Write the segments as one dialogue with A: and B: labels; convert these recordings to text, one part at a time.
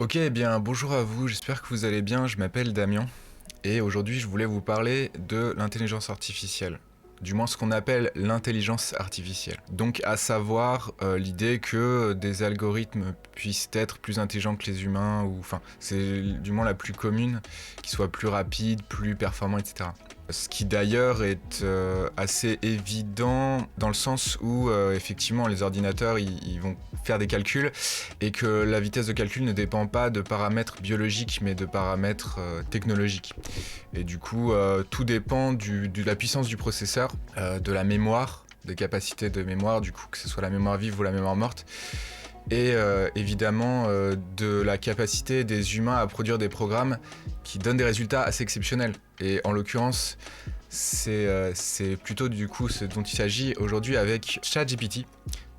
A: Ok, eh bien bonjour à vous, j'espère que vous allez bien, je m'appelle Damien et aujourd'hui je voulais vous parler de l'intelligence artificielle. Du moins ce qu'on appelle l'intelligence artificielle. Donc à savoir l'idée que des algorithmes puissent être plus intelligents que les humains, ou enfin c'est du moins la plus commune, qu'ils soient plus rapides, plus performants, etc. Ce qui d'ailleurs est assez évident dans le sens où effectivement les ordinateurs ils vont faire des calculs et que la vitesse de calcul ne dépend pas de paramètres biologiques mais de paramètres technologiques. Et du coup tout dépend de la puissance du processeur, de la mémoire, des capacités de mémoire, du coup que ce soit la mémoire vive ou la mémoire morte, et évidemment de la capacité des humains à produire des programmes qui donnent des résultats assez exceptionnels. Et en l'occurrence, c'est plutôt du coup ce dont il s'agit aujourd'hui avec ChatGPT.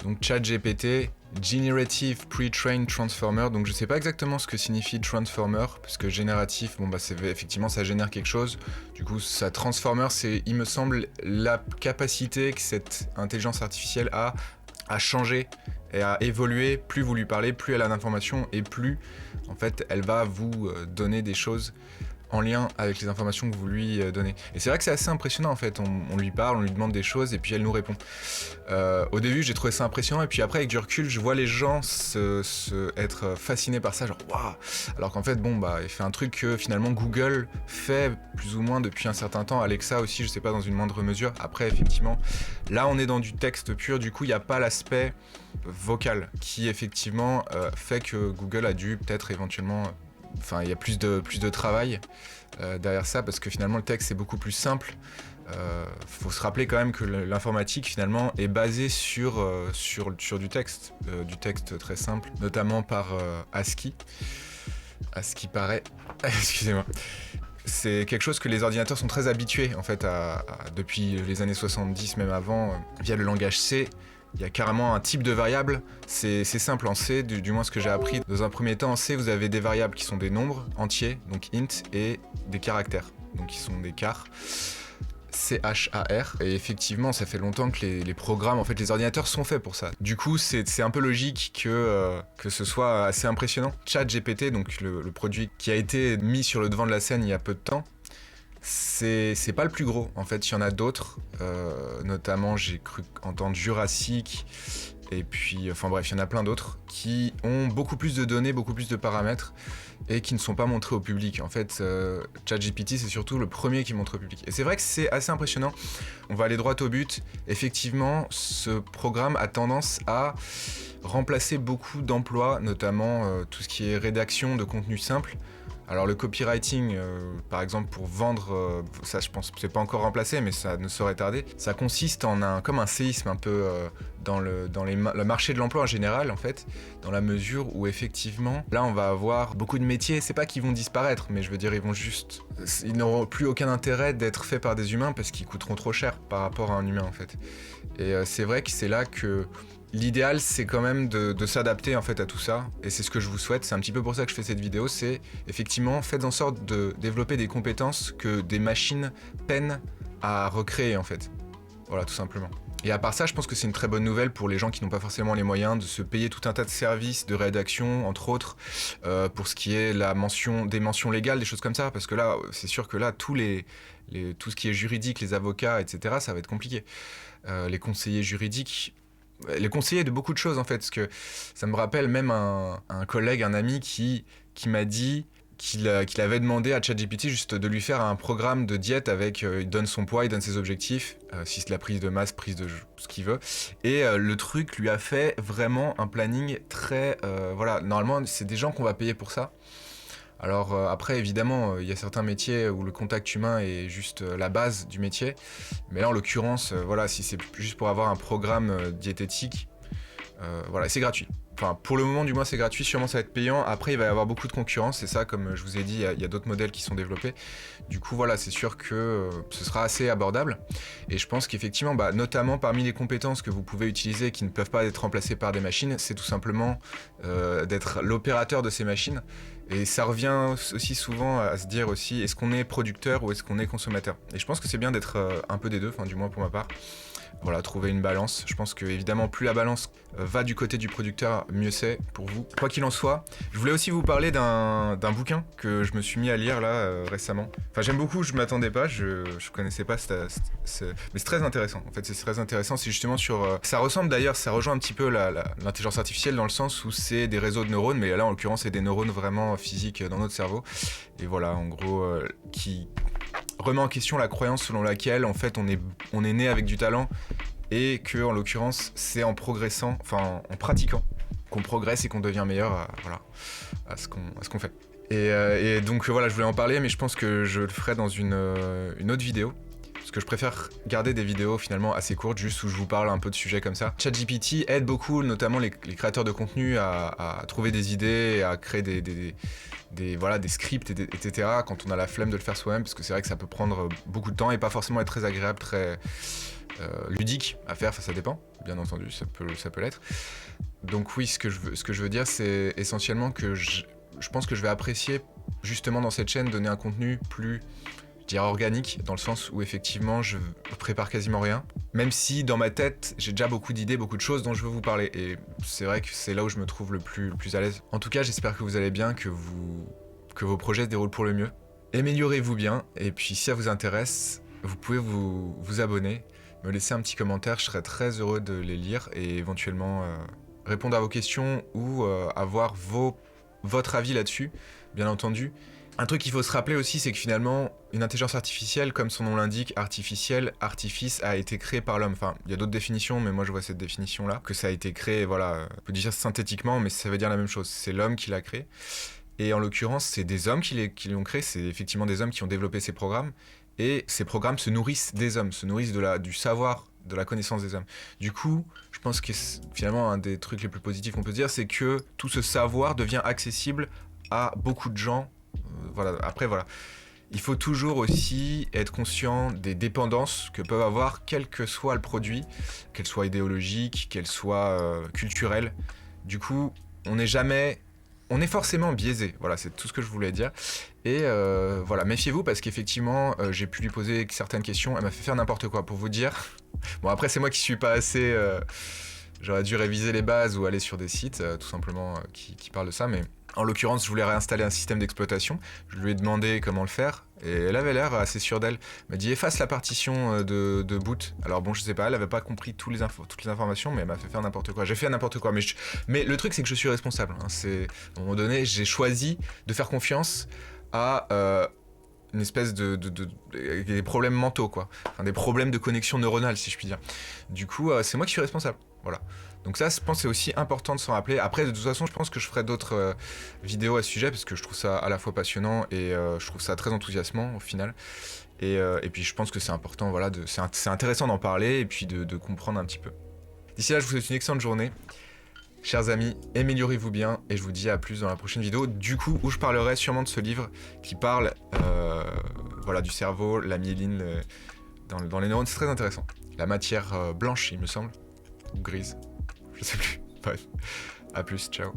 A: Donc ChatGPT, Generative Pre-trained Transformer. Donc je sais pas exactement ce que signifie transformer, parce que génératif, bon bah c'est effectivement ça génère quelque chose. Du coup, ça transformer, c'est, il me semble, la capacité que cette intelligence artificielle a à changer et à évoluer. Plus vous lui parlez, plus elle a d'informations et plus en fait elle va vous donner des choses en lien avec les informations que vous lui donnez. Et c'est vrai que c'est assez impressionnant en fait, on lui parle, on lui demande des choses et puis elle nous répond. Au début j'ai trouvé ça impressionnant et puis après avec du recul je vois les gens être fascinés par ça, genre waouh. Alors qu'en fait bon bah il fait un truc que finalement Google fait plus ou moins depuis un certain temps, Alexa aussi je sais pas dans une moindre mesure. Après effectivement là on est dans du texte pur, du coup il n'y a pas l'aspect vocal qui effectivement fait que Google a dû peut-être éventuellement il y a plus de travail derrière ça, parce que finalement le texte est beaucoup plus simple. Faut se rappeler quand même que l'informatique finalement est basée sur du texte très simple, notamment par ASCII. À ce qui paraît, excusez-moi. C'est quelque chose que les ordinateurs sont très habitués en fait depuis les années 70, même avant, via le langage C. Il y a carrément un type de variable, c'est simple en C, du moins ce que j'ai appris. Dans un premier temps en C, vous avez des variables qui sont des nombres entiers, donc int, et des caractères, donc qui sont des chars. CHAR. Et effectivement, ça fait longtemps que les programmes, en fait, les ordinateurs sont faits pour ça. Du coup, c'est un peu logique que ce soit assez impressionnant. ChatGPT, donc le produit qui a été mis sur le devant de la scène il y a peu de temps, c'est pas le plus gros. En fait, il y en a d'autres. Notamment, j'ai cru entendre Jurassic. Et puis, enfin bref, il y en a plein d'autres qui ont beaucoup plus de données, beaucoup plus de paramètres et qui ne sont pas montrés au public. En fait, ChatGPT, c'est surtout le premier qui montre au public. Et c'est vrai que c'est assez impressionnant. On va aller droit au but. Effectivement, ce programme a tendance à remplacer beaucoup d'emplois, notamment tout ce qui est rédaction de contenu simple. Alors le copywriting, par exemple, pour vendre, ça je pense que c'est pas encore remplacé, mais ça ne saurait tarder. Ça consiste comme un séisme un peu dans le marché de l'emploi en général, en fait, dans la mesure où effectivement, là on va avoir beaucoup de métiers, c'est pas qu'ils vont disparaître, mais je veux dire ils n'auront plus aucun intérêt d'être faits par des humains parce qu'ils coûteront trop cher par rapport à un humain en fait. Et c'est vrai que c'est là que l'idéal, c'est quand même de s'adapter en fait à tout ça, et c'est ce que je vous souhaite. C'est un petit peu pour ça que je fais cette vidéo. C'est effectivement, faites en sorte de développer des compétences que des machines peinent à recréer en fait. Voilà, tout simplement. Et à part ça, je pense que c'est une très bonne nouvelle pour les gens qui n'ont pas forcément les moyens de se payer tout un tas de services de rédaction, entre autres, pour ce qui est des mentions légales, des choses comme ça, parce que là, c'est sûr que là, tout ce qui est juridique, les avocats, etc., ça va être compliqué. Les conseillers juridiques, les conseillers de beaucoup de choses en fait, parce que ça me rappelle même un collègue, un ami qui m'a dit qu'il avait demandé à ChatGPT juste de lui faire un programme de diète avec, il donne son poids, il donne ses objectifs, si c'est de la prise de masse, prise de ce qu'il veut, et le truc lui a fait vraiment un planning très, voilà, normalement c'est des gens qu'on va payer pour ça. Alors après évidemment il y a certains métiers où le contact humain est juste la base du métier, mais là en l'occurrence voilà, si c'est juste pour avoir un programme diététique, voilà, c'est gratuit. Enfin, pour le moment, du moins, c'est gratuit. Sûrement, ça va être payant. Après, il va y avoir beaucoup de concurrence. C'est ça, comme je vous ai dit, il y a d'autres modèles qui sont développés. Du coup, voilà, c'est sûr que ce sera assez abordable. Et je pense qu'effectivement, notamment parmi les compétences que vous pouvez utiliser qui ne peuvent pas être remplacées par des machines, c'est tout simplement d'être l'opérateur de ces machines. Et ça revient aussi souvent à se dire aussi, est-ce qu'on est producteur ou est-ce qu'on est consommateur? Et je pense que c'est bien d'être un peu des deux, enfin du moins pour ma part. Voilà, trouver une balance. Je pense que évidemment, plus la balance va du côté du producteur, mieux c'est pour vous. Quoi qu'il en soit, je voulais aussi vous parler d'un bouquin que je me suis mis à lire là récemment. Enfin, j'aime beaucoup, je m'attendais pas, je connaissais pas, mais c'est très intéressant. En fait, c'est très intéressant. C'est justement sur. Ça ressemble d'ailleurs, ça rejoint un petit peu l'intelligence artificielle dans le sens où c'est des réseaux de neurones, mais là en l'occurrence, c'est des neurones vraiment physiques dans notre cerveau. Et voilà, en gros, qui remet en question la croyance selon laquelle en fait on est né avec du talent et que en l'occurrence c'est en progressant, enfin en pratiquant qu'on progresse et qu'on devient meilleur à ce qu'on fait. Et donc voilà, je voulais en parler, mais je pense que je le ferai dans une autre vidéo. Parce que je préfère garder des vidéos finalement assez courtes, juste où je vous parle un peu de sujets comme ça. ChatGPT aide beaucoup, notamment les créateurs de contenu, à trouver des idées, et à créer des scripts, etc. quand on a la flemme de le faire soi-même, parce que c'est vrai que ça peut prendre beaucoup de temps et pas forcément être très agréable, très ludique à faire, ça dépend, bien entendu, ça peut l'être. Donc oui, ce que je veux dire, c'est essentiellement que je pense que je vais apprécier justement dans cette chaîne donner un contenu plus, je dirais, organique, dans le sens où effectivement je prépare quasiment rien, même si dans ma tête j'ai déjà beaucoup d'idées, beaucoup de choses dont je veux vous parler, et c'est vrai que c'est là où je me trouve le plus à l'aise. En tout cas, j'espère que vous allez bien, que vos projets se déroulent pour le mieux. Améliorez-vous bien, et puis si ça vous intéresse, vous pouvez vous abonner, me laisser un petit commentaire, je serais très heureux de les lire et éventuellement répondre à vos questions ou avoir votre avis là-dessus, bien entendu. Un truc qu'il faut se rappeler aussi, c'est que finalement, une intelligence artificielle, comme son nom l'indique, artificielle, artifice, a été créée par l'homme. Enfin, il y a d'autres définitions, mais moi je vois cette définition-là, que ça a été créé, voilà, on peut dire synthétiquement, mais ça veut dire la même chose. C'est l'homme qui l'a créé. Et en l'occurrence, c'est des hommes qui l'ont créé, c'est effectivement des hommes qui ont développé ces programmes, et ces programmes se nourrissent des hommes, se nourrissent du savoir, de la connaissance des hommes. Du coup, je pense que finalement, un des trucs les plus positifs qu'on peut dire, c'est que tout ce savoir devient accessible à beaucoup de gens. Voilà. Après, voilà. Il faut toujours aussi être conscient des dépendances que peuvent avoir, quel que soit le produit, qu'elle soit idéologique, qu'elle soit culturelle. Du coup, on est forcément biaisé. Voilà, c'est tout ce que je voulais dire. Et voilà, méfiez-vous parce qu'effectivement, j'ai pu lui poser certaines questions. Elle m'a fait faire n'importe quoi pour vous dire. Bon, après, c'est moi qui suis pas assez. J'aurais dû réviser les bases ou aller sur des sites, tout simplement, qui parlent de ça. Mais en l'occurrence, je voulais réinstaller un système d'exploitation. Je lui ai demandé comment le faire. Et elle avait l'air assez sûre d'elle. Elle m'a dit efface la partition de boot. Alors bon, je sais pas, elle avait pas compris toutes les informations, mais elle m'a fait faire n'importe quoi. J'ai fait n'importe quoi, mais le truc c'est que je suis responsable. Hein. À un moment donné, j'ai choisi de faire confiance à une espèce des problèmes mentaux, quoi. Enfin, des problèmes de connexion neuronale, si je puis dire. Du coup, c'est moi qui suis responsable. Voilà. Donc ça, je pense que c'est aussi important de s'en rappeler. Après, de toute façon, je pense que je ferai d'autres vidéos à ce sujet, parce que je trouve ça à la fois passionnant et je trouve ça très enthousiasmant, au final. Et puis, je pense que c'est important, voilà, c'est intéressant d'en parler et puis de comprendre un petit peu. D'ici là, je vous souhaite une excellente journée. Chers amis, améliorez-vous bien et je vous dis à plus dans la prochaine vidéo, du coup, où je parlerai sûrement de ce livre qui parle du cerveau, la myéline dans les neurones. C'est très intéressant. La matière blanche, il me semble, ou grise, je sais plus. Bref, à plus, ciao.